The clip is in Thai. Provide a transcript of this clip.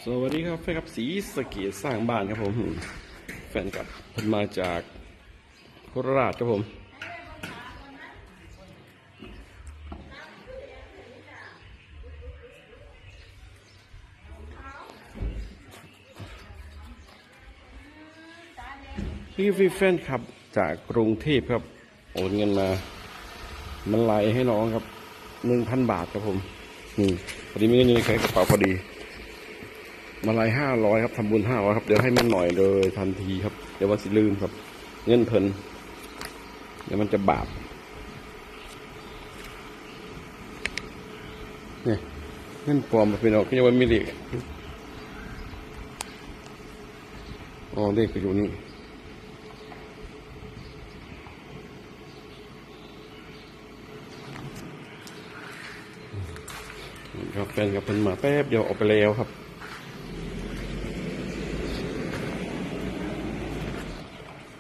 สวัสดีครับแฟนครับสีสะเกษสร้างบ้านครับผมแฟนกับเพิ่นมาจากโคราชครับผมพี่แฟนครับจากกรุงเทพครับโอนเงินมามันไลให้น้องครับ 1,000 บาทครับผมพอดีมีเงินอยู่ในกระเป๋าพอดีมาไล500ครับทำบุญ500ครับเดี๋ยวให้มันหน่อยเลยทันทีครับเดี๋ยววันสิลืมครับเงินเพิ่นเดี๋ยวมันจะบาปเนี่ยเงินปลอมมาเป็นออกก็ยังไม่มีเลขอ๋อเลขก็อยู่นี่ครับแฟนกับเพิ่นมาแป๊บเดียวออกไปแล้วครับ